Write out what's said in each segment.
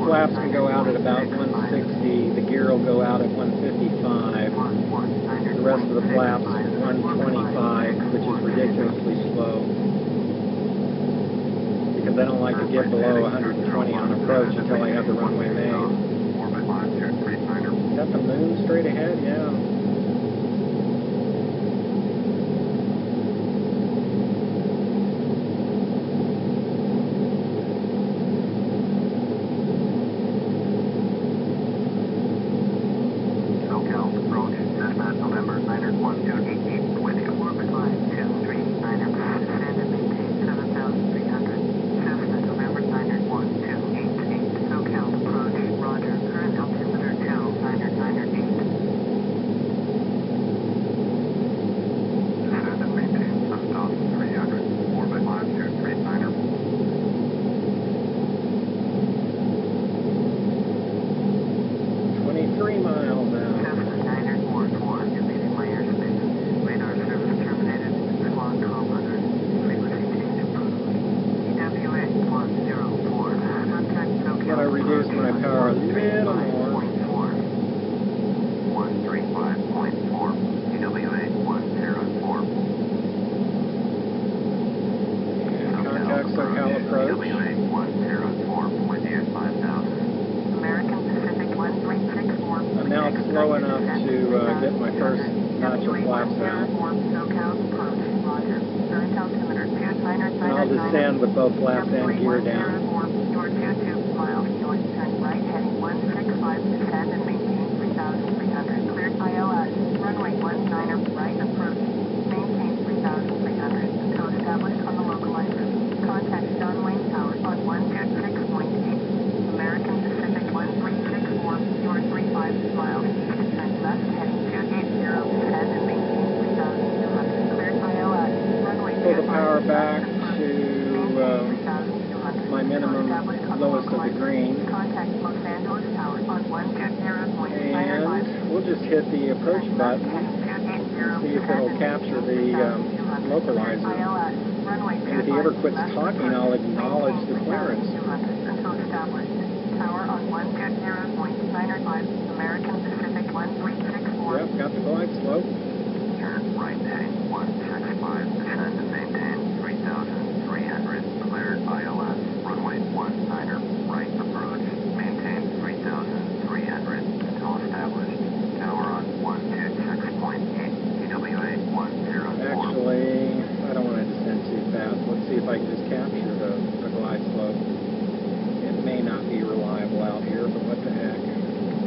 flaps can go out at about 160, the gear will go out at 155, the rest of the flaps 125, which is ridiculously slow, because I don't like to get below 120 on approach until I have the runway made. Is that the moon straight ahead? Yeah. Reduce my power a little more. 135.4, UWA 104. And contact SoCal approach. UWA 104, with you at 5,000. American Pacific 1364. I'm now slow enough to get my first notch of flaps out. And I'll descend with both flaps and gear down. Right heading 165, descend and maintain 3,300. Cleared ILS. Runway 19 right approach. Maintain 3,300 until established on the localizer. Contact John Wayny Tower on 126.8. American Pacific 1364, 035 miles east. Turn left heading 280, descend and maintain 3,200. Cleared ILS. Runway Pull the power back to my minimum lowest of the green. And we'll just hit the approach button and see if it'll capture the localizer. And if he ever quits talking, I'll acknowledge the clearance. Yep, got the glide slope. Turn right heading 165, descend and maintain 3,300. Cleared ILS. Runway 19 right approach. Maintain 3,300 until established. Tower on 126.8. UWA 104. Actually, I don't want to descend too fast. Let's see if I can just capture the glide slope. It may not be reliable out here, but what the heck.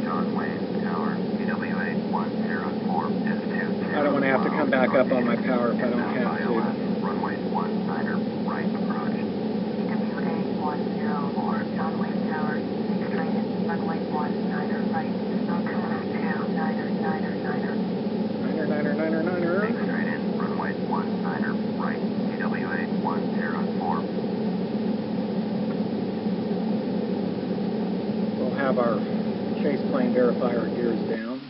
John Wayny Tower. UWA 104 is 2. I don't want to have to come back up on my power if I don't have to. Runway 19 right approach. UWA 104. John Wayny Tower. Straight in. Runway 19 right. Altimeter 299er. Straight in. Runway 19 right. UWA 104. We'll have our chase plane verifier gears down.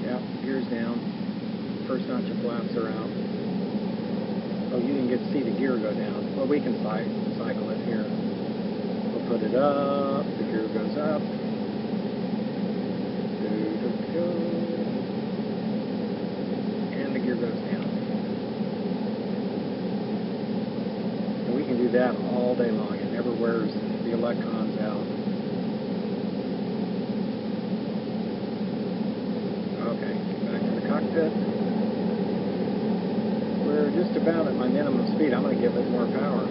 Yep, gears down. First notch of flaps are out. Oh, you didn't get to see the gear go down. Well, we can cycle it here. We'll put it up. The gear goes up. And the gear goes down. And we can do that all day long. It never wears the electrons out. Okay, back to the cockpit. We're just about at my minimum speed. I'm going to give it more power.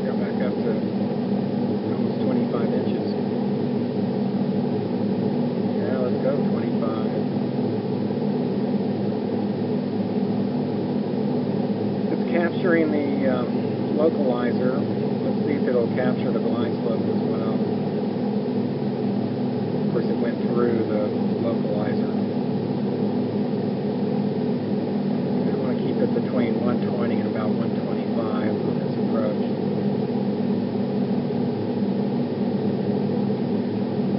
Go back up to almost 25 inches. Yeah, let's go 25. It's capturing the localizer. Let's see if it'll capture the glide slope as well. Of course, it went through the localizer. I want to keep it between 120 and about 125 on this approach.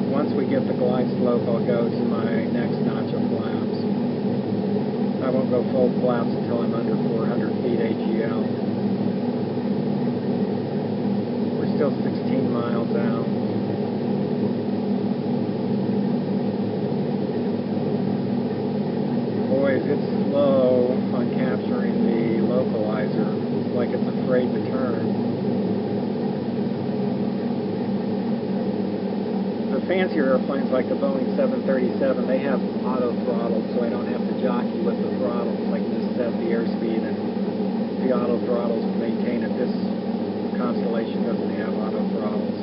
Once we get the glide slope, I'll go to my next notch of flaps. I won't go full flaps until I'm under 400 feet AGL. still 16 miles out. Boys, it's slow on capturing the localizer. It's like it's afraid to turn. The fancier airplanes like the Boeing 737, they have auto throttle, so I don't have to jockey with the throttles. I can just set the airspeed and the auto throttles will maintain it. This Constellation doesn't have auto throttles,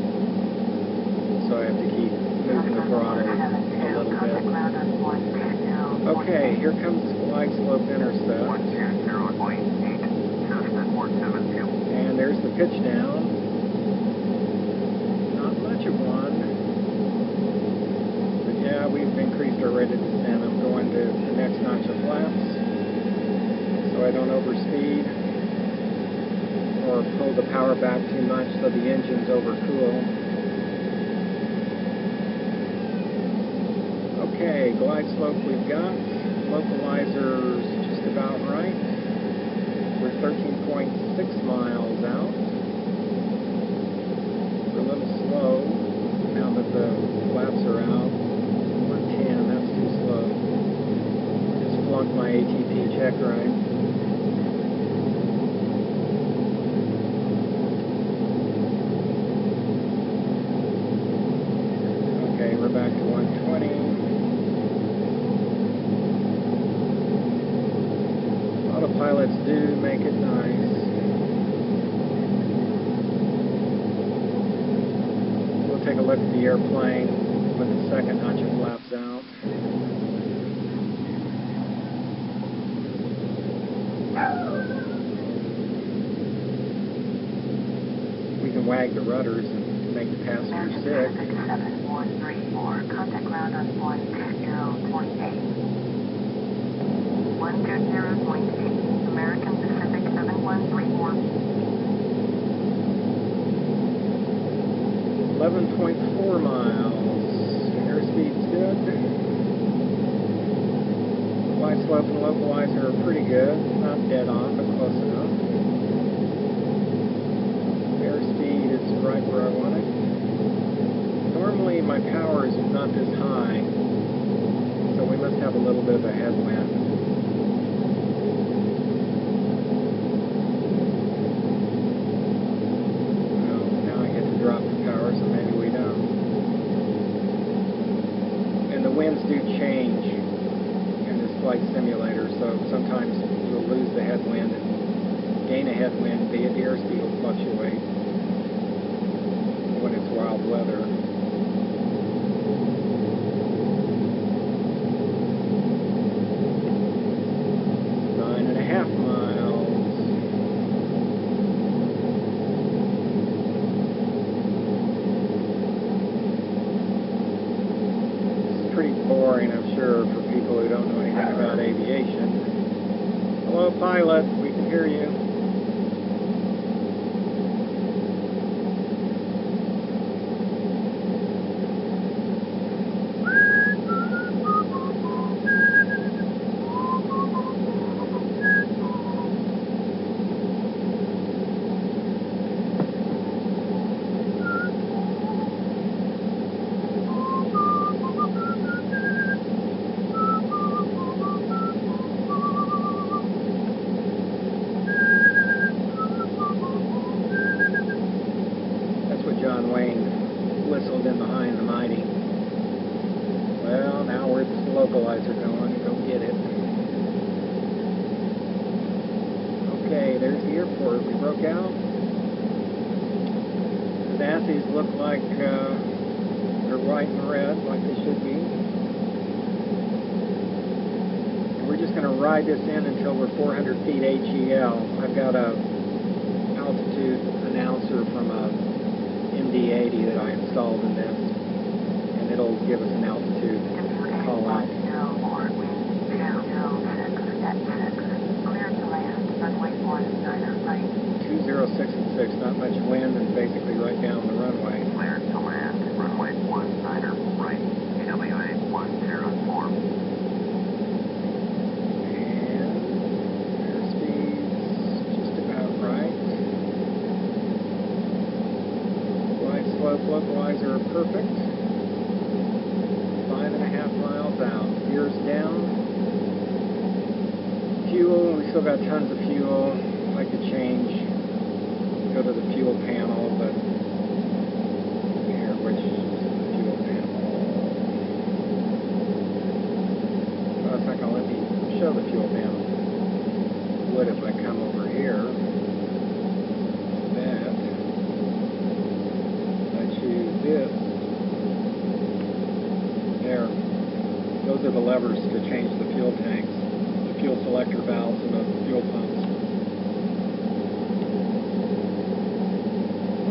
so I have to keep moving the throttle a little bit. Okay, here comes glide slope intercept. And there's the pitch down. Not much of one. But yeah, we've increased our rate of descent. I'm going to the next notch of flaps so I don't overspeed or pull the power back too much so the engine's overcool. Okay, glide slope we've got. Localizer's just about right. We're 13.6 miles out. We're a little slow now that the flaps are out. 110, that's too slow. Just flunked my ATP check ride. Okay, we're back to 120. Autopilots do make it nice. We'll take a look at the airplane with the second notch of flaps out. We can wag the rudders and make the passengers sick. 7134, contact ground on 120.8. 120.8, American Pacific 7134. 11.4 miles. Airspeed's good. Glide slope and localizer are pretty good. Not dead on, but close enough. Airspeed is right where I want it. Normally my power is not this high, so we must have a little bit of a headwind. Well, now I get to drop the power, so maybe we don't. And the winds do change in this flight simulator, so sometimes you'll lose the headwind and gain a headwind. The airspeed will fluctuate when it's wild weather. 9.5 miles. It's pretty boring, I'm sure, for people who don't know anything about aviation. Hello, pilot. We can hear you. John Wayny whistled in behind the mighty. Well, now where's the localizer going? Go get it. Okay, there's the airport. We broke out. The dassies look like they're white and red, like they should be. And we're just going to ride this in until we're 400 feet HEL. I've got a altitude announcer from a MD-80 that I installed in this, and it'll give us an altitude call out. 206 and 6, not much wind and basically right down the runway. Clear to land, runway 19 right, TWA 104. And airspeed's just about right. still got tons of fuel. I could change, go to the fuel panel, but here, which is the fuel panel? Oh, it's not going to let me show the fuel panel. It would if I come over here. That. I choose this. There. Those are the levers to change the fuel tanks, the fuel selector valves, and the fuel pumps.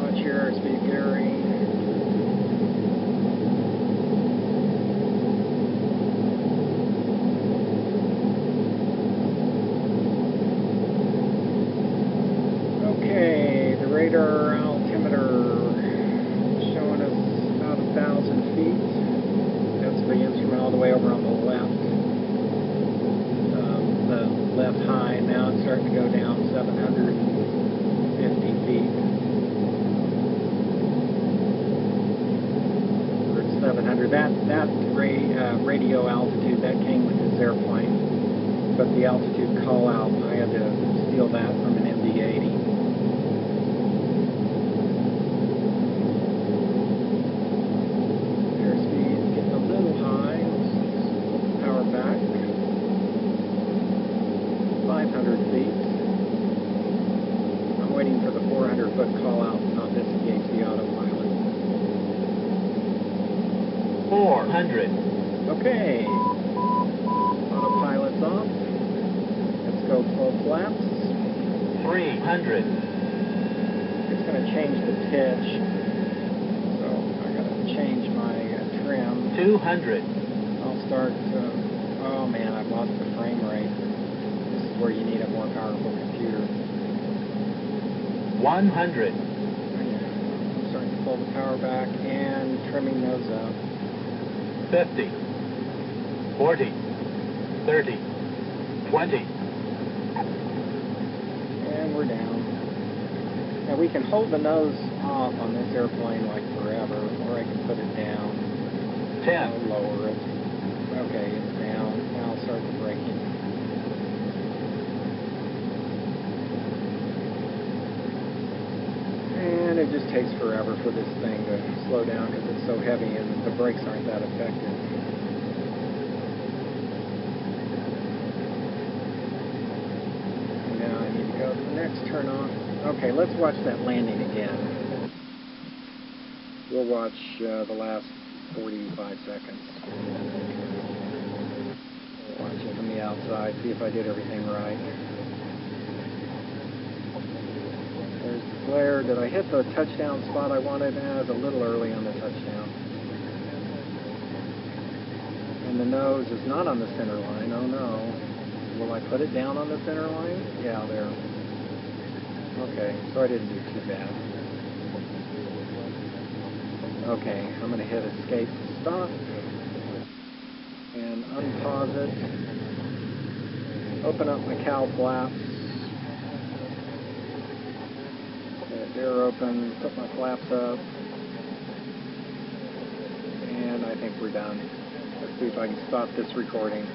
Watch here, speed gearing. Okay, the radar altimeter showing us about 1,000 feet. That's the instrument all the way over on the left. The left high. Now it's starting to go down 750 feet. We're at 700. That radio altitude, that came with this airplane. But the altitude call out, I had to steal that from an MD-80. Airspeed's getting a little high. Let's pull the power back. 500 feet. I'm waiting for the 400-foot call out and I'll disengage the autopilot. 400. Okay. Autopilot's off. Let's go full flaps. 300. It's going to change the pitch. So I got to change my trim. 200. I'll start. Oh man, I've lost the frame rate. This is where you need a more powerful computer. 100. I'm starting to pull the power back and trimming those up. 50. 40. 30. 20. And we're down. Now we can hold the nose off on this airplane like forever, or I can put it down. 10. I'll lower it. Okay, it's down. Now I'll start the braking. And it just takes forever for this thing to slow down because it's so heavy and the brakes aren't that effective. And now I need to go to the next turn on. Okay, let's watch that landing again. We'll watch the last 45 seconds. We'll watch it from the outside, see if I did everything right. There's the flare. Did I hit the touchdown spot I wanted? I was a little early on the touchdown. And the nose is not on the center line. Oh no. Will I put it down on the center line? Yeah, there. Okay, so I didn't do too bad. Okay, I'm going to hit escape stop and unpause it. Open up my cowl flaps. Door open, put my flaps up, and I think we're done. Let's see if I can stop this recording.